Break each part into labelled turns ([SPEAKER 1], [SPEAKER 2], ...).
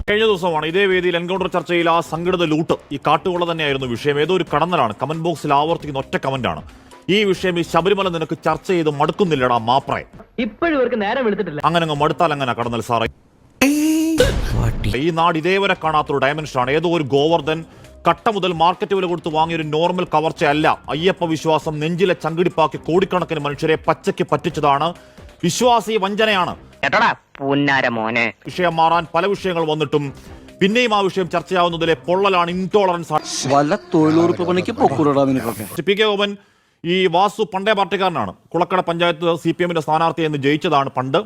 [SPEAKER 1] കഴിഞ്ഞ ദിവസമാണ് ഇതേ വേദിയിൽ എൻകൗണ്ടർ ചർച്ചയിൽ ആ സംഘടിത ലൂട്ട് ഈ കാട്ടുകൊള്ള തന്നെയായിരുന്നു വിഷയം. ഏതോ ഒരു കടന്നലാണ് കമന്റ് ബോക്സിൽ ആവർത്തിക്കുന്ന ഒറ്റ കമന്റാണ്, ഈ വിഷയം ഈ ശബരിമല നിനക്ക് ചർച്ച ചെയ്ത് മടുക്കുന്നില്ലടാ മാപ്രേ.
[SPEAKER 2] ഇപ്പോഴും ഇവർക്ക് നേരം എടുത്തിട്ടില്ല.
[SPEAKER 1] അങ്ങനെ അങ്ങ് മടുത്താൽ അങ്ങനെ കടന്നൽ സാറേ. ഈ നാട് ഇതേവരെ കാണാത്തൊരു ഡയമെൻഷനാണ്. ഏതോ ഒരു ഗോവർദ്ധൻ കട്ട മുതൽ മാർക്കറ്റ് വില കൊടുത്ത് വാങ്ങിയൊരു നോർമൽ കവർച്ചയല്ല. അയ്യപ്പ വിശ്വാസം നെഞ്ചിലെ ചങ്കിടിപ്പാക്കി കോടിക്കണക്കിന് മനുഷ്യരെ പച്ചയ്ക്ക് പറ്റിച്ചതാണ്. വിശ്വാസി വഞ്ചനയാണ്. വിഷയം മാറാൻ പല വിഷയങ്ങൾ വന്നിട്ടും പിന്നെയും ആ വിഷയം ചർച്ചയാവുന്നതിലെ പൊള്ളലാണ്, ഇൻടോളറൻസ്. പി കെ ഗോപൻ ഈ വാസു പണ്ടേ പാർട്ടിക്കാരനാണ്. കുളക്കട പഞ്ചായത്ത് CPM സ്ഥാനാർത്ഥി എന്ന് ജയിച്ചതാണ് പണ്ട്.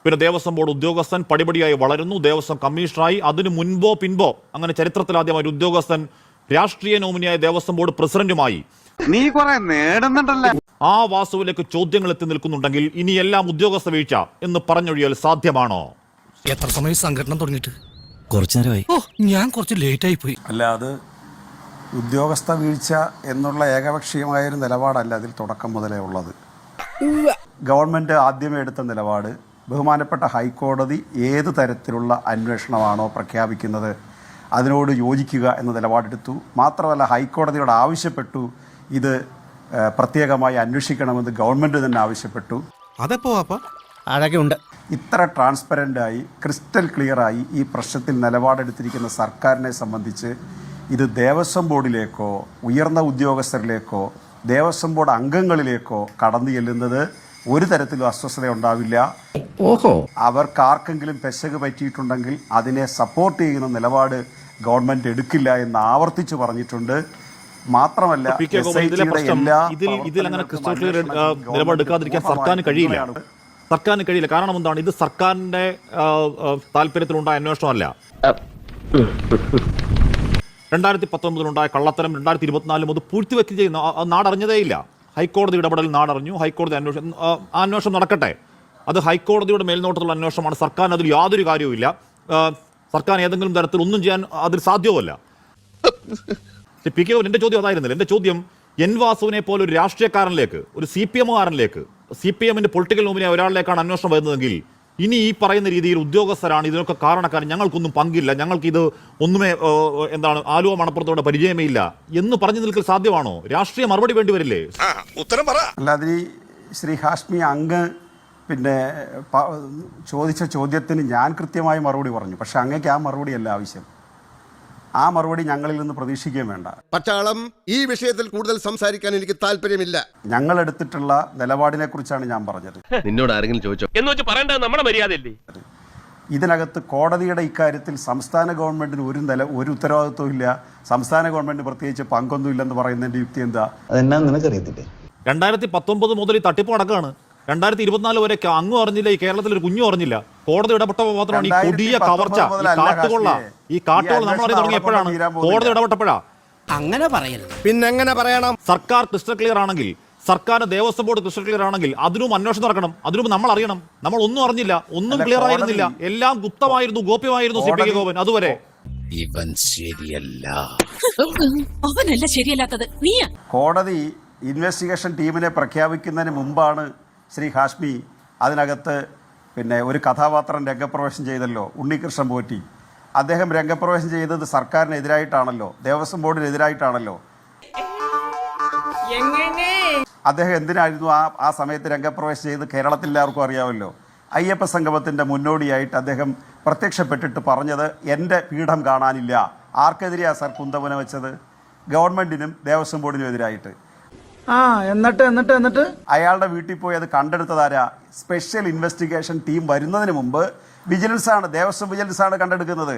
[SPEAKER 1] പിന്നെ ദേവസ്വം ബോർഡ് ഉദ്യോഗസ്ഥൻ പടിപടിയായി വളരുന്നു, ദേവസ്വം കമ്മീഷണറായി. അതിന് മുൻപോ പിൻപോ അങ്ങനെ ചരിത്രത്തിലാദ്യമായി ഒരു ഉദ്യോഗസ്ഥൻ രാഷ്ട്രീയ നോമിനിയായ ദേവസ്വം ബോർഡ് പ്രസിഡന്റുമായി.
[SPEAKER 3] നീ കുറെ നേടുന്നുണ്ടല്ലോ.
[SPEAKER 1] ആ വാസുവിലേക്ക് ചോദ്യങ്ങൾ എത്തി നിൽക്കുന്നുണ്ടെങ്കിൽ ഇനി എല്ലാം ഉദ്യോഗസ്ഥ വീഴ്ച എന്ന് പറഞ്ഞൊഴിയാൽ സാധ്യമാണോ?
[SPEAKER 4] എത്ര സമയം സംഘടന തുടങ്ങിയിട്ട്? കുറച്ചു നേരമായി. ഞാൻ കുറച്ച് ലേറ്റ് ആയി പോയി.
[SPEAKER 5] അല്ല, അത് ഉദ്യോഗസ്ഥ വീഴ്ച എന്നുള്ള ഏകപക്ഷീയമായൊരു നിലപാടല്ല അതിൽ തുടക്കം മുതലേ ഉള്ളത്. ഗവൺമെൻറ് ആദ്യമേ എടുത്ത നിലപാട് ബഹുമാനപ്പെട്ട ഹൈക്കോടതി ഏത് തരത്തിലുള്ള അന്വേഷണമാണോ പ്രഖ്യാപിക്കുന്നത് അതിനോട് യോജിക്കുക എന്ന നിലപാടെടുത്തു. മാത്രമല്ല, ഹൈക്കോടതിയോട് ആവശ്യപ്പെട്ടു ഇത് പ്രത്യേകമായി അന്വേഷിക്കണമെന്ന് ഗവൺമെൻറ് തന്നെ ആവശ്യപ്പെട്ടു.
[SPEAKER 4] അതെപ്പോ അതൊക്കെ ഉണ്ട്.
[SPEAKER 5] ഇത്ര ട്രാൻസ്പെറൻ്റായി ക്രിസ്റ്റൽ ക്ലിയറായി ഈ പ്രശ്നത്തിൽ നിലപാടെടുത്തിരിക്കുന്ന സർക്കാരിനെ സംബന്ധിച്ച് ഇത് ദേവസ്വം ബോർഡിലേക്കോ ഉയർന്ന ഉദ്യോഗസ്ഥരിലേക്കോ ദേവസ്വം ബോർഡ് അംഗങ്ങളിലേക്കോ കടന്നു ചെല്ലുന്നത് ഒരു തരത്തിലും അസ്വസ്ഥത ഉണ്ടാവില്ല. അവർക്ക് ആർക്കെങ്കിലും പെശക് പറ്റിയിട്ടുണ്ടെങ്കിൽ അതിനെ സപ്പോർട്ട് ചെയ്യുന്ന നിലപാട് ഗവൺമെന്റ് എടുക്കില്ല എന്ന് ആവർത്തിച്ചു പറഞ്ഞിട്ടുണ്ട്. മാത്രമല്ല,
[SPEAKER 1] നിലപാടെടുക്കാതിരിക്കാൻ സർക്കാരിന് കഴിയില്ല. കാരണം എന്താണ്? ഇത് സർക്കാരിന്റെ താല്പര്യത്തിലുണ്ടായ അന്വേഷണമല്ല. 2019 കള്ളത്തരം 2024 അത് പൂഴ്ത്തിവെച്ച് ചെയ്യുന്ന നാടറിഞ്ഞതേയില്ല. ഹൈക്കോടതി ഇടപെടൽ നാടറിഞ്ഞു. ഹൈക്കോടതി അന്വേഷണം നടക്കട്ടെ. അത് ഹൈക്കോടതിയുടെ മേൽനോട്ടത്തിലുള്ള അന്വേഷണമാണ്. സർക്കാരിന് അതിൽ യാതൊരു കാര്യവുമില്ല. സർക്കാർ ഏതെങ്കിലും തരത്തിൽ ഒന്നും ചെയ്യാൻ അതിൽ സാധ്യവുമല്ല. പി കെ എൻ്റെ ചോദ്യം അതായിരുന്നില്ല. എൻ്റെ ചോദ്യം എൻ വാസുവിനെ പോലെ ഒരു രാഷ്ട്രീയക്കാരനിലേക്ക്, ഒരു CPM-കാരനിലേക്ക്, CPM-ന്റെ പൊളിറ്റിക്കൽ നോമിനിയായ ഒരാളിലേക്കാണ് അന്വേഷണം വരുന്നതെങ്കിൽ ഇനി ഈ പറയുന്ന രീതിയിൽ ഉദ്യോഗസ്ഥരാണ് ഇതിനൊക്കെ കാരണക്കാരൻ, ഞങ്ങൾക്കൊന്നും പങ്കില്ല, ഞങ്ങൾക്കിത് ഒന്നുമേ ആലുവ മണപ്പുറത്തോടെ പരിചയമേ ഇല്ല എന്ന് പറഞ്ഞു നിൽക്കൽ സാധ്യമാണോ? രാഷ്ട്രീയ മറുപടി വേണ്ടി വരില്ലേ?
[SPEAKER 5] ഉത്തരം പറ. അല്ലാതെ ശ്രീ ഹാഷ്മി അങ്ങ് പിന്നെ ചോദിച്ച ചോദ്യത്തിന് ഞാൻ കൃത്യമായി മറുപടി പറഞ്ഞു. പക്ഷെ അങ്ങേക്ക് ആ മറുപടിയല്ല ആവശ്യം. ആ മറുപടി ഞങ്ങളിൽ നിന്ന് പ്രതീക്ഷിക്കുകയും വേണ്ട.
[SPEAKER 6] പട്ടാളം, ഈ വിഷയത്തിൽ കൂടുതൽ സംസാരിക്കാൻ എനിക്ക് താല്പര്യമില്ല.
[SPEAKER 5] ഞങ്ങൾ എടുത്തിട്ടുള്ള നിലപാടിനെ കുറിച്ചാണ് ഞാൻ പറഞ്ഞത്.
[SPEAKER 7] നിന്നോട് ആരെങ്കിലും ചോദിച്ചോ എന്ന് വെച്ച് പറയേണ്ടത് നമ്മുടെ മര്യാദയല്ലേ?
[SPEAKER 5] ഇതിനകത്ത് കോടതിയുടെ ഇക്കാര്യത്തിൽ സംസ്ഥാന ഗവൺമെന്റിന് ഒരു ഉത്തരവാദിത്വം ഇല്ല, സംസ്ഥാന ഗവൺമെന്റ് പ്രത്യേകിച്ച് പങ്കൊന്നും ഇല്ലെന്ന് പറയുന്നതിന്റെ യുക്തി എന്താ?
[SPEAKER 8] അതെന്നാ നിനക്കറിയത്തില്ലേ?
[SPEAKER 1] 2019 മുതൽ ഈ തട്ടിപ്പ് നടക്കുകയാണ്. 2024 വരെ അങ്ങും അറിഞ്ഞില്ല, ഈ കേരളത്തിൽ ഒരു കുഞ്ഞും അറിഞ്ഞില്ല. കോടതി ഇടപെട്ട മാത്രമാണ് ഈ കൊടിയ കവർച്ച, ഈ കാട്ടുകൊള്ള നമ്മൾ അറിയാൻ തുടങ്ങി എപ്പോഴാണ്? കോടതി ഇടപെട്ടപ്പോഴാ.
[SPEAKER 4] അങ്ങനെ പറയരുത്. പിന്നെങ്ങനെ പറയണം?
[SPEAKER 1] സർക്കാർ ക്രിസ്റ്റൽ ക്ലിയർ ആണെങ്കിൽ, സർക്കാരിന് ദേവസ്വം ബോർഡ് ക്രിസ്റ്റൽ ക്ലിയർ ആണെങ്കിൽ അതിനും അന്വേഷണം നടക്കണം. അതിനും നമ്മൾ അറിയണം. നമ്മൾ ഒന്നും അറിഞ്ഞില്ല, ഒന്നും ക്ലിയർ ആയിരുന്നില്ല, എല്ലാം ഗുപ്തമായിരുന്നു, ഗോപ്യമായിരുന്നു. CPK ഗോപൻ അതുവരെ
[SPEAKER 4] ഇവൻ ശരിയല്ല.
[SPEAKER 9] അവനല്ല ശരിയല്ലാത്തത്, നീയാ.
[SPEAKER 5] കോടതി ഇൻവെസ്റ്റിഗേഷൻ ടീമിനെ പ്രഖ്യാപിക്കുന്നതിന് മുമ്പാണ് ശ്രീ ഹാഷ്മി അതിനകത്ത് പിന്നെ ഒരു കഥാപാത്രം രംഗപ്രവേശം ചെയ്തല്ലോ, ഉണ്ണികൃഷ്ണൻ പോറ്റി. അദ്ദേഹം രംഗപ്രവേശം ചെയ്തത് സർക്കാരിനെതിരായിട്ടാണല്ലോ, ദേവസ്വം ബോർഡിനെതിരായിട്ടാണല്ലോ. അദ്ദേഹം എന്തിനായിരുന്നു ആ സമയത്ത് രംഗപ്രവേശം ചെയ്ത്? കേരളത്തിൽ എല്ലാവർക്കും അറിയാമല്ലോ. അയ്യപ്പ സംഗമത്തിൻ്റെ മുന്നോടിയായിട്ട് അദ്ദേഹം പ്രത്യക്ഷപ്പെട്ടിട്ട് പറഞ്ഞത് എൻ്റെ പീഠം കാണാനില്ല. ആർക്കെതിരെയാണ് സർ കുന്തമുന വെച്ചത്? ഗവൺമെൻറ്റിനും ദേവസ്വം ബോർഡിനും എതിരായിട്ട്.
[SPEAKER 3] എന്നിട്ട്
[SPEAKER 5] അയാളുടെ വീട്ടിൽ പോയി അത് കണ്ടെടുത്തതാരാ? സ്പെഷ്യൽ ഇൻവെസ്റ്റിഗേഷൻ ടീം വരുന്നതിന് മുമ്പ് ദേവസ്വം വിജിലൻസ് ആണ് കണ്ടെടുക്കുന്നത്.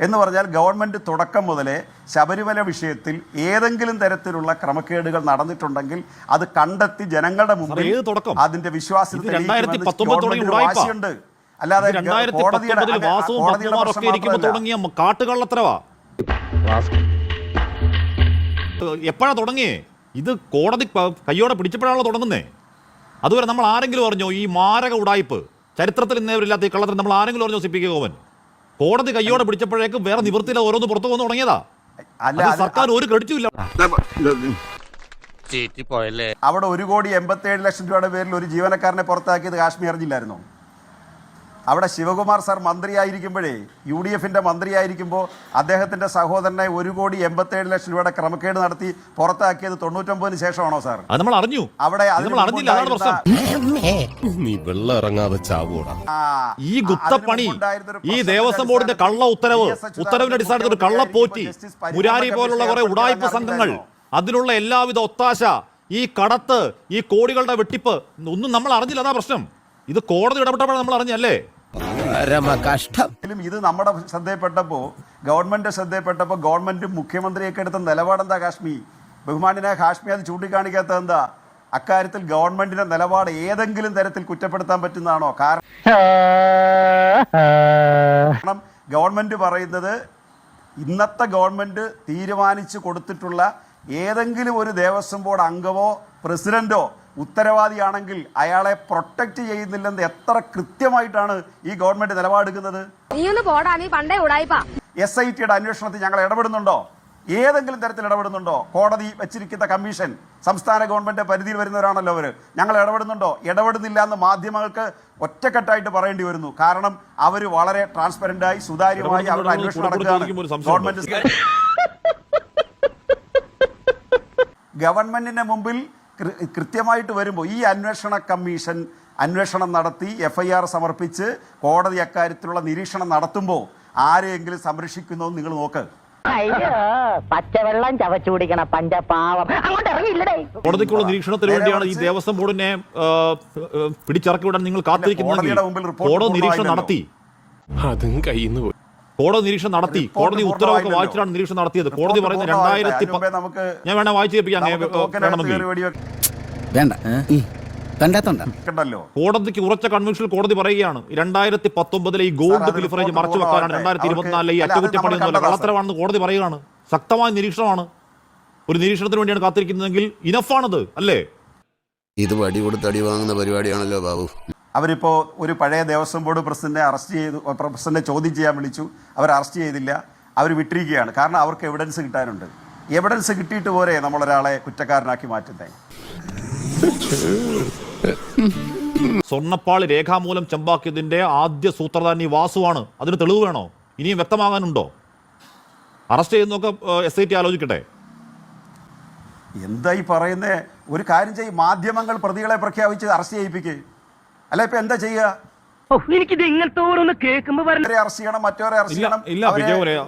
[SPEAKER 5] എന്ന് പറഞ്ഞാൽ ഗവൺമെന്റ് തുടക്കം മുതലേ ശബരിമല വിഷയത്തിൽ ഏതെങ്കിലും തരത്തിലുള്ള ക്രമക്കേടുകൾ നടന്നിട്ടുണ്ടെങ്കിൽ അത് കണ്ടെത്തി ജനങ്ങളുടെ മുമ്പിൽ അതിന്റെ വിശ്വാസത്തിൽ വാശിയുണ്ട്. അല്ലാതെ
[SPEAKER 1] എപ്പോഴാ തുടങ്ങിയേ? ഇത് കോടതി കയ്യോടെ പിടിച്ചപ്പോഴാണല്ലോ തുടങ്ങുന്നേ. അതുവരെ നമ്മൾ ആരെങ്കിലും അറിഞ്ഞോ ഈ മാരക ഉടായ്പ്? ചരിത്രത്തിൽ ഇന്നേവരില്ലാത്ത ഈ കള്ളത്തിൽ നമ്മൾ ആരെങ്കിലും അറിഞ്ഞോ? CPK ഗോപൻ കോടതി കയ്യോടെ പിടിച്ചപ്പോഴേക്കും വേറെ നിവൃത്തിയില്ല, ഓരോന്ന് പുറത്തു വന്ന് തുടങ്ങിയതാ. സർക്കാർ ഒരു ക്രെഡിറ്റും ഇല്ല.
[SPEAKER 5] അവിടെ 1,87,00,000 രൂപയുടെ പേരിൽ ഒരു ജീവനക്കാരനെ പുറത്താക്കിയത് കാശ്മീർ അറിഞ്ഞില്ലായിരുന്നോ? അവിടെ ശിവകുമാർ സാർ മന്ത്രിയായിരിക്കുമ്പോഴേ UDF-ന്റെ മന്ത്രിയായിരിക്കുമ്പോൾ അദ്ദേഹത്തിന്റെ സഹോദരനെ 1,87,00,000 രൂപയുടെ ക്രമക്കേട് നടത്തി പുറത്താക്കിയത് 99-ന് ശേഷമാണോ സാർ?
[SPEAKER 1] അത് നമ്മൾ അറിഞ്ഞു.
[SPEAKER 5] അവിടെ
[SPEAKER 1] നമ്മൾ അറിഞ്ഞില്ല, അതാണ് പ്രശ്നം.
[SPEAKER 6] നീ വെള്ളം ഇറങ്ങാതെ ചാവൂടാ.
[SPEAKER 1] ഈ ഗുപ്തപ്പണി, ഈ ദേവസ്വം ബോർഡിന്റെ കള്ള ഉത്തരവിന്റെ അടിസ്ഥാനത്തിൽ ഒരു കള്ളപ്പോറ്റി, മുരാരി പോലുള്ള കുറെ ഉടായ്പ സംഘങ്ങൾ, അതിനുള്ള എല്ലാവിധ ഒത്താശ, ഈ കടത്ത്, ഈ കോടികളുടെ വെട്ടിപ്പ് ഒന്നും നമ്മൾ അറിഞ്ഞില്ല. അതാ പ്രശ്നം. ഇത് കോടതി ഇടപെട്ടപ്പോഴാണ് നമ്മൾ അറിഞ്ഞല്ലേ.
[SPEAKER 5] ഇത് നമ്മുടെ ശ്രദ്ധയിൽപ്പെട്ടപ്പോൾ, ഗവൺമെന്റ് ശ്രദ്ധയിൽപ്പെട്ടപ്പോൾ ഗവൺമെന്റും മുഖ്യമന്ത്രിയൊക്കെ എടുത്ത നിലപാടെന്താ കാശ്മീർ? ബഹുമാനായ ഹാഷ്മി അത് ചൂണ്ടിക്കാണിക്കാത്തത് എന്താ? അക്കാര്യത്തിൽ ഗവൺമെന്റിന്റെ നിലപാട് ഏതെങ്കിലും തരത്തിൽ കുറ്റപ്പെടുത്താൻ പറ്റുന്നതാണോ? കാരണം ഗവൺമെന്റ് പറയുന്നത് ഇന്നത്തെ ഗവൺമെന്റ് തീരുമാനിച്ചു കൊടുത്തിട്ടുള്ള ഏതെങ്കിലും ഒരു ദേവസ്വം ബോർഡ് അംഗമോ പ്രസിഡന്റോ ഉത്തരവാദിയാണെങ്കിൽ അയാളെ പ്രൊട്ടക്ട് ചെയ്യുന്നില്ലെന്ന് എത്ര കൃത്യമായിട്ടാണ് ഈ ഗവൺമെന്റ് നിലപാടെടുക്കുന്നത്. SITയുടെ അന്വേഷണത്തിൽ ഞങ്ങൾ ഇടപെടുന്നുണ്ടോ? ഏതെങ്കിലും തരത്തിൽ ഇടപെടുന്നുണ്ടോ? കോടതി വെച്ചിരിക്കുന്ന കമ്മീഷൻ സംസ്ഥാന ഗവൺമെന്റ് പരിധിയിൽ വരുന്നവരാണല്ലോ അവർ. ഞങ്ങൾ ഇടപെടുന്നുണ്ടോ? ഇടപെടുന്നില്ല എന്ന് മാധ്യമങ്ങൾക്ക് ഒറ്റക്കെട്ടായിട്ട് പറയേണ്ടി വരുന്നു. കാരണം അവർ വളരെ ട്രാൻസ്പെറന്റായി സുതാര്യമായി അവരുടെ അന്വേഷണം നടക്കുകയാണ്. ഗവൺമെന്റിന്റെ മുമ്പിൽ കൃത്യമായിട്ട് വരുമ്പോൾ ഈ അന്വേഷണ കമ്മീഷൻ അന്വേഷണം നടത്തി FIR സമർപ്പിച്ച് കോടതി അക്കാര്യത്തിലുള്ള നിരീക്ഷണം നടത്തുമ്പോൾ ആരെയെങ്കിലും സംരക്ഷിക്കുന്നോ നിങ്ങൾ നോക്ക്.
[SPEAKER 2] പച്ചവെള്ളം ചവച്ചു കുടിക്കണം പഞ്ചപാവം. അങ്ങോട്ട് ഇറങ്ങിയില്ലടേ.
[SPEAKER 1] കോടതിക്കുള്ള നിരീക്ഷണത്തിന് വേണ്ടിയാണ് ഈ ദേവസ്വം ബോർഡിനെ പിടിച്ചിറക്കി വിടാൻ നിങ്ങൾ കാത്തിരിക്കുന്നെങ്കിൽ കോടതി നിരീക്ഷണം നടത്തി.
[SPEAKER 7] അതും കയ്യിൽ പോയി.
[SPEAKER 1] കോടതി നിരീക്ഷണം നടത്തി. കോടതി ഉത്തരവൊക്കെ വായിച്ചിട്ടാണ് നിരീക്ഷണം നടത്തിയത്. കോടതി പറയുന്നത് 2010. ഞാൻ വേണേ വായിച്ചു കേൾപ്പിക്കാം വേണമെങ്കിൽ.
[SPEAKER 4] വേണ്ട കണ്ടോ?
[SPEAKER 1] കോടതിക്ക് ഉറച്ച കൺവെൻഷനിൽ കോടതി പറയുകയാണ് 2019 ഈ ഗോൾഡ് പിലിഫറേജ് മറച്ചു വെക്കാനാണ് 2024 ഈ അറ്റകുറ്റപ്പണി എന്നുള്ള കള്ളത്തരമാണെന്ന് കോടതി പറയുകയാണ്. ശക്തമായ നിരീക്ഷണമാണ്. ഒരു നിരീക്ഷണത്തിന് വേണ്ടിയാണ് കാത്തിരിക്കുന്നതെങ്കിൽ ഇനഫാണത് അല്ലേ?
[SPEAKER 6] ഇത് വടി കൊടുത്ത് അടി വാങ്ങുന്ന പരിപാടിയാണല്ലോ ബാബു.
[SPEAKER 5] അവരിപ്പോൾ ഒരു പഴയ ദേവസ്വം ബോർഡ് പ്രസിഡന്റിനെ ചോദ്യം ചെയ്യാൻ വിളിച്ചു. അവർ അറസ്റ്റ് ചെയ്തില്ല, അവർ വിട്ടിരിക്കുകയാണ്. കാരണം അവർക്ക് എവിഡൻസ് കിട്ടാനുണ്ട്. എവിഡൻസ് കിട്ടിയിട്ട് പോരെ നമ്മളൊരാളെ കുറ്റക്കാരനാക്കി മാറ്റുന്നേ.
[SPEAKER 1] സ്വർണ്ണപ്പാളി രേഖാമൂലം ചമ്പാക്കിയതിന്റെ ആദ്യ സൂത്രധാരൻ ഈ വാസുവാണ്. അതിന് തെളിവ് വേണോ? ഇനിയും വ്യക്തമാകാനുണ്ടോ? അറസ്റ്റ് ചെയ്യുന്നൊക്കെ SIT ആലോചിക്കട്ടെ.
[SPEAKER 5] എന്താ ഈ പറയുന്നേ? ഒരു കാര്യം ചെയ്യും, മാധ്യമങ്ങൾ പ്രതികളെ പ്രഖ്യാപിച്ച് അറസ്റ്റ് ചെയ്യിപ്പിക്കുക. അല്ല ഇപ്പൊ എന്താ ചെയ്യുക?
[SPEAKER 2] എനിക്കിത് ഇങ്ങനത്തെ ഓരോന്ന് കേൾക്കുമ്പോ
[SPEAKER 5] അറസ്റ്റ് ചെയ്യണം, മറ്റവരെ അറസ്റ്റ് ചെയ്യണം,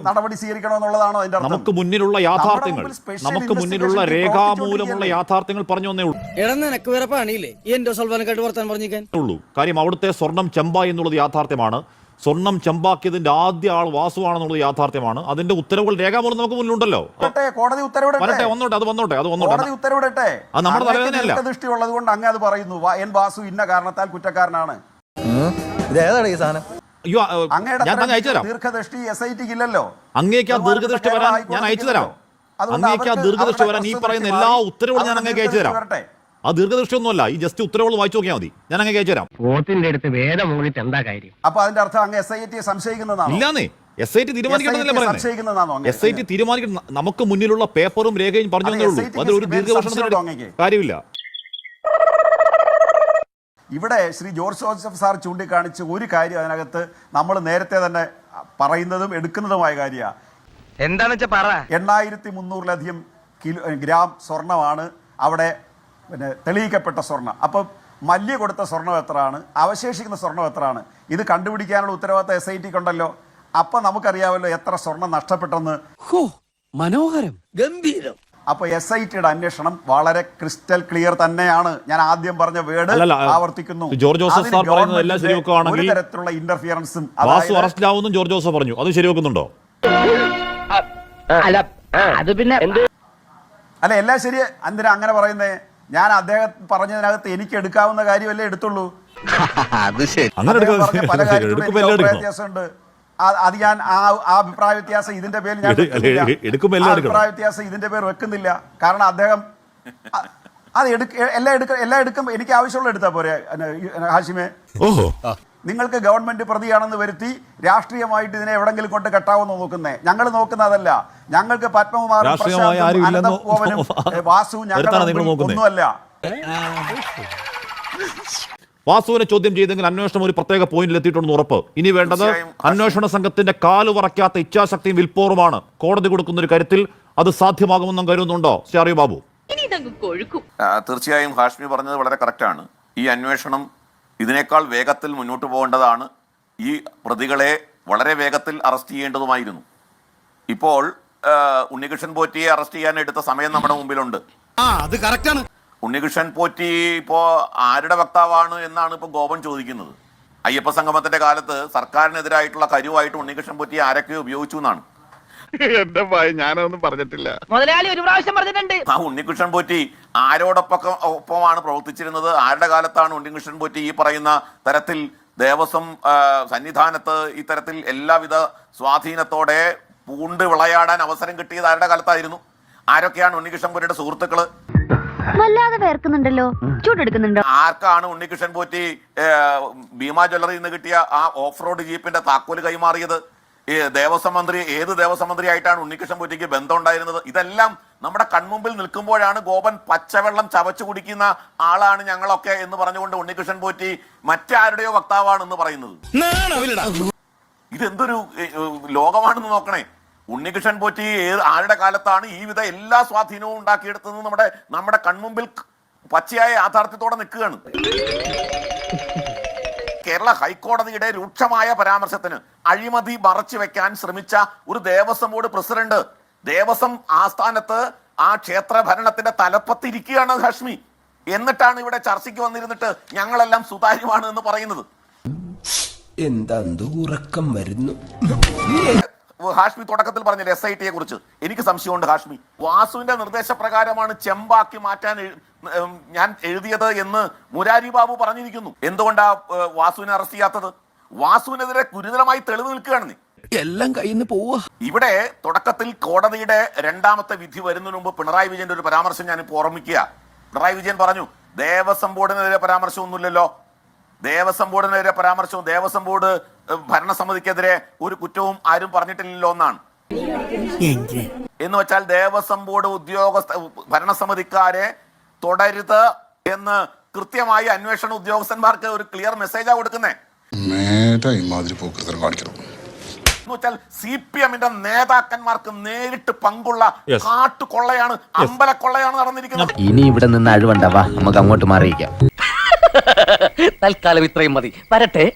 [SPEAKER 5] നടപടി സ്വീകരിക്കണം എന്നുള്ളതാണോ അതിന്റെ അർത്ഥം?
[SPEAKER 1] നമുക്ക് മുന്നിലുള്ള യാഥാർത്ഥ്യങ്ങൾ, നമുക്ക് മുന്നിലുള്ള രേഖാമൂലമുള്ള യാഥാർത്ഥ്യങ്ങൾ പറഞ്ഞു വന്നേ ഉള്ളൂ. കാര്യം അവിടുത്തെ സ്വർണം ചെമ്പ എന്നുള്ളത് യാഥാർത്ഥ്യമാണ്. സ്വർണം ചെമ്പാക്കിയതിന്റെ ആദ്യ ആൾ വാസുവാണെന്നുള്ളത് യാഥാർത്ഥ്യമാണ്. അതിന്റെ ഉത്തരവുകൾ രേഖാമൂലം നമുക്ക് മുന്നിലുണ്ടല്ലോ.
[SPEAKER 5] കോടതി ഉത്തരവിടട്ടെ,
[SPEAKER 1] വന്നോട്ടെ. അത്
[SPEAKER 5] ഉത്തരവിടട്ടെ.
[SPEAKER 1] അത് നമ്മുടെ തലവേദനയല്ല.
[SPEAKER 5] ദൃഷ്ടി ഉള്ളത് കൊണ്ട് അങ്ങ് അത് പറയുന്നു. എൻ വാസു ഇന്ന കാരണത്താൽ കുറ്റക്കാരനാണ്. ദീർഘദൃഷ്ടി SITക്ക് ഇല്ലല്ലോ.
[SPEAKER 1] അങ്ങേക്ക് ആ ദീർഘദൃഷ്ടി വരാൻ ഞാൻ അയച്ചു തരാം. അങ്ങേക്ക് ആ ദീർഘദൃഷ്ടി വരാൻ ഈ പറയുന്ന എല്ലാ ഉത്തരവുകളും ഞാൻ അങ്ങേക്ക് അയച്ചു തരാം. ആ ദീർഘദൃഷ്ടി ഒന്നുമല്ല, ഈ ജസ്റ്റ് ഉത്തരവുകൾ വായിച്ചു നോക്കിയാൽ മതി. ഞാൻ അങ്ങേക്ക് അയച്ചു തരാം.
[SPEAKER 2] പോത്തിന്റെ അടുത്ത് വേദം മൂളിട്ട് എന്താ കാര്യം?
[SPEAKER 5] അപ്പൊ അതിന്റെ അർത്ഥം അങ്ങ് SITയെ സംശയിക്കുന്നതാണോ?
[SPEAKER 1] ഇല്ലാന്നേ, SIT തീരുമാനിക്കണമെന്നല്ലേ പറയുന്നത്. SIT തീരുമാനിക്കണം. നമുക്ക് മുന്നിലുള്ള പേപ്പറും രേഖയും പറഞ്ഞു തന്നേ ഉള്ളൂ. അതിലൊരു ദീർഘദർശനത്തിന് കാര്യമില്ല.
[SPEAKER 5] ഇവിടെ ശ്രീ ജോർജ് ജോസഫ് സാർ ചൂണ്ടിക്കാണിച്ച ഒരു കാര്യം അതിനകത്ത് നമ്മൾ നേരത്തെ തന്നെ പറയുന്നതും എടുക്കുന്നതുമായ കാര്യമാണ്.
[SPEAKER 2] എന്താണെന്ന് വെച്ചാൽ പറ.
[SPEAKER 5] 8300-ലധികം ഗ്രാം സ്വർണമാണ് അവിടെ തെളിയിക്കപ്പെട്ട സ്വർണം. അപ്പം മല്യ കൊടുത്ത സ്വർണം എത്രയാണ്, അവശേഷിക്കുന്ന സ്വർണം എത്രയാണ്? ഇത് കണ്ടുപിടിക്കാനുള്ള ഉത്തരവാദിത്തം SITക്ക് ഉണ്ടല്ലോ. അപ്പം നമുക്കറിയാമല്ലോ എത്ര സ്വർണം നഷ്ടപ്പെട്ടെന്ന്.
[SPEAKER 4] മനോഹരം, ഗംഭീരം.
[SPEAKER 5] അപ്പൊ SITയുടെ അന്വേഷണം വളരെ ക്രിസ്റ്റൽ ക്ലിയർ തന്നെയാണ്. ഞാൻ ആദ്യം പറഞ്ഞ വേർഡ് ആവർത്തിക്കുന്നു.
[SPEAKER 1] ജോർജ് ജോസഫ് സാർ പറയുന്നത് എല്ലാം ശരിവെക്കുകയാണെങ്കിൽ
[SPEAKER 5] ഒരു തരത്തിലുള്ള ഇന്റർഫിയറൻസും
[SPEAKER 1] വാസു അറസ്റ്റിലാവുമെന്നും ജോർജ് ജോസഫ് പറഞ്ഞു. അത് ശരിവെക്കുന്നുണ്ടോ?
[SPEAKER 2] അല്ല അത് പിന്നെ
[SPEAKER 5] അല്ല എല്ലാം ശരി. എന്തിനാ അങ്ങനെ പറയുന്നേ? ഞാൻ അദ്ദേഹം പറഞ്ഞതിനകത്ത് എനിക്ക് എടുക്കാവുന്ന കാര്യമല്ലേ എടുത്തുള്ളൂ.
[SPEAKER 1] അങ്ങനെ
[SPEAKER 5] പല കാര്യത്തിലും വ്യത്യാസമുണ്ട്. അത് ഞാൻ ആ അഭിപ്രായ വ്യത്യാസം ഇതിന്റെ പേരിൽ ഞാൻ അഭിപ്രായ വ്യത്യാസം ഇതിന്റെ പേര് വെക്കുന്നില്ല. കാരണം അദ്ദേഹം അത് എല്ലാം എടുക്കും. എനിക്ക് ആവശ്യമുള്ള എടുത്താ പോരെ ഹാഷിമേ? നിങ്ങൾക്ക് ഗവൺമെന്റ് പ്രതിയാണെന്ന് വരുത്തി രാഷ്ട്രീയമായിട്ട് ഇതിനെ എവിടെങ്കിലും കൊണ്ട് കെട്ടാവുന്ന നോക്കുന്നേ. ഞങ്ങൾ നോക്കുന്നതല്ല. ഞങ്ങൾക്ക് പത്മകുമാറും വാസുവും ഞങ്ങൾ ഒന്നുമല്ല.
[SPEAKER 1] വാസുവിനെ ചോദ്യം ചെയ്തെങ്കിൽ അന്വേഷണം ഒരു പ്രത്യേക പോയിന്റിൽ എത്തിയിട്ടുണ്ടെന്ന് ഉറപ്പ്. ഇനി വേണ്ടത് അന്വേഷണ സംഘത്തിന്റെ കാല് പറക്കാത്ത ഇച്ഛാശക്തിയും വിൽപ്പോറുമാണ്. കോടതി കൊടുക്കുന്ന ഒരു കരുത്തിൽ അത് സാധ്യമാകുമെന്നും കരുതുന്നുണ്ടോ ശ്രീ അറിയൂ ബാബു?
[SPEAKER 8] തീർച്ചയായും ഹാഷ്മി പറഞ്ഞത് വളരെ കറക്റ്റാണ്. ഈ അന്വേഷണം ഇതിനേക്കാൾ വേഗത്തിൽ മുന്നോട്ട് പോകേണ്ടതാണ്. ഈ പ്രതികളെ വളരെ വേഗത്തിൽ അറസ്റ്റ് ചെയ്യേണ്ടതുമായിരുന്നു. ഇപ്പോൾ ഉണ്ണികൃഷ്ണൻ പോറ്റിയെ അറസ്റ്റ് ചെയ്യാൻ എടുത്ത സമയം നമ്മുടെ മുമ്പിലുണ്ട്. ഉണ്ണികൃഷ്ണൻ പോറ്റി ഇപ്പോ ആരുടെ വക്താവാണ് എന്നാണ് ഇപ്പൊ ഗോപൻ ചോദിക്കുന്നത്. അയ്യപ്പ സംഗമത്തിന്റെ കാലത്ത് സർക്കാരിനെതിരായിട്ടുള്ള കരുവായിട്ട് ഉണ്ണികൃഷ്ണൻ പോറ്റി ആരൊക്കെയോ ഉപയോഗിച്ചു എന്നാണ്.
[SPEAKER 3] എന്റെ ഭയ ഞാനൊന്നും പറഞ്ഞിട്ടില്ല.
[SPEAKER 2] മുതലാളി ഒരു പ്രാവശ്യം പറഞ്ഞിട്ടുണ്ട്.
[SPEAKER 8] ആ ഉണ്ണികൃഷ്ണൻ പോറ്റി ഒപ്പമാണ് പ്രവർത്തിച്ചിരുന്നത്? ആരുടെ കാലത്താണ് ഉണ്ണികൃഷ്ണൻ പോറ്റി ഈ പറയുന്ന തരത്തിൽ ദേവസ്വം സന്നിധാനത്ത് ഇത്തരത്തിൽ എല്ലാവിധ സ്വാധീനത്തോടെ പൂണ്ട് വിളയാടാൻ അവസരം കിട്ടിയത് ആരുടെ കാലത്തായിരുന്നു? ആരൊക്കെയാണ് ഉണ്ണികൃഷ്ണൻ പോറ്റിയുടെ സുഹൃത്തുക്കള്?
[SPEAKER 10] വല്ലാതെ വേർക്കുന്നുണ്ടല്ലോ, ചൂടെടുക്കുന്നുണ്ടോ?
[SPEAKER 8] ആർക്കാണ് ഉണ്ണികൃഷ്ണൻ പോറ്റി ഭീമ ജ്വല്ലറിയിൽ നിന്ന് കിട്ടിയ ആ ഓഫ് റോഡ് ജീപ്പിന്റെ താക്കോല് കൈമാറിയത്? ദേവസ്വം മന്ത്രി, ഏത് ദേവസ്വം മന്ത്രി ആയിട്ടാണ് ഉണ്ണികൃഷ്ണൻ പോറ്റിക്ക് ബന്ധം ഉണ്ടായിരുന്നത്? ഇതെല്ലാം നമ്മുടെ കൺമുമ്പിൽ നിൽക്കുമ്പോഴാണ് ഗോപൻ പച്ചവെള്ളം ചവച്ചു കുടിക്കുന്ന ആളാണ് ഞങ്ങളൊക്കെ എന്ന് പറഞ്ഞുകൊണ്ട് ഉണ്ണികൃഷ്ണൻ പോറ്റി മറ്റാരുടെയോ വക്താവാണെന്ന് പറയുന്നത്. ഇതെന്തൊരു ലോകമാണെന്ന് നോക്കണേ. ഉണ്ണികൃഷ്ണൻ പോറ്റി ആരുടെ കാലത്താണ് ഈ വിധ എല്ലാ സ്വാധീനവും ഉണ്ടാക്കിയെടുത്തത്? നമ്മുടെ കൺമുമ്പിൽ പച്ചയായ യാഥാർത്ഥ്യത്തോടെ നിൽക്കുകയാണ്. കേരള ഹൈക്കോടതിയുടെ രൂക്ഷമായ പരാമർശത്തിന് അഴിമതി മറച്ചു വെക്കാൻ ശ്രമിച്ച ഒരു ദേവസ്വം ബോർഡ് പ്രസിഡന്റ് ദേവസ്വം ആസ്ഥാനത്ത് ആ ക്ഷേത്ര ഭരണത്തിന്റെ തലപ്പത്തിരിക്കുകയാണ് ഹാഷ്മി. എന്നിട്ടാണ് ഇവിടെ ചർച്ചയ്ക്ക് വന്നിരുന്നിട്ട് ഞങ്ങളെല്ലാം സുതാര്യമാണ് എന്ന് പറയുന്നത്.
[SPEAKER 4] എന്താ ഉറക്കം വരുന്നു?
[SPEAKER 8] ഹാഷ്മി തുടക്കത്തിൽ പറഞ്ഞില്ല SIT യെ കുറിച്ച്. എനിക്ക് സംശയമുണ്ട് ഹാഷ്മി. വാസുവിന്റെ നിർദ്ദേശപ്രകാരമാണ് ചെമ്പാക്കി മാറ്റാൻ ഞാൻ എഴുതിയത് എന്ന് മുരാരി ബാബു പറഞ്ഞിരിക്കുന്നു. എന്തുകൊണ്ടാ വാസുവിനെ അറസ്റ്റ് ചെയ്യാത്തത്? വാസുവിനെതിരെ ഗുരുതരമായി തെളിവ് നിൽക്കുകയാണ്.
[SPEAKER 4] എല്ലാം കയ്യിൽ പോവാ.
[SPEAKER 8] ഇവിടെ തുടക്കത്തിൽ കോടതിയുടെ രണ്ടാമത്തെ വിധി വരുന്നതിന് മുമ്പ് പിണറായി വിജയന്റെ ഒരു പരാമർശം ഞാനിപ്പോൾ ഓർമ്മിക്കുക. പിണറായി വിജയൻ പറഞ്ഞു, ദേവസ്വം ബോർഡിനെതിരെ പരാമർശമൊന്നുമില്ലല്ലോ, ദേവസ്വം ബോർഡിനെതിരെ പരാമർശവും ദേവസ്വം ബോർഡ് ഭരണസമിതിക്കെതിരെ ഒരു കുറ്റവും ആരും പറഞ്ഞിട്ടില്ലല്ലോ എന്നാണ്. എന്ന് വെച്ചാൽ ദേവസ്വം ബോർഡ് ഭരണസമിതിക്കാരെ തുടരുത് എന്ന് കൃത്യമായി അന്വേഷണ ഉദ്യോഗസ്ഥന്മാർക്ക് ഒരു ക്ലിയർ മെസ്സേജാ കൊടുക്കുന്നേ. എന്ന് വെച്ചാൽ CPM-ന്റെ നേതാക്കന്മാർക്ക് നേരിട്ട് പങ്കുള്ള കാട്ടുകൊള്ളയാണ്, അമ്പലക്കൊള്ളയാണ് നടന്നിരിക്കുന്നത്.
[SPEAKER 2] ഇനി ഇവിടെ നിന്ന് അഴിവണ്ടാവാ, നമുക്ക് അങ്ങോട്ട് മാറിയിക്കാം. തൽക്കാലം ഇത്രയും മതി. വരട്ടെ.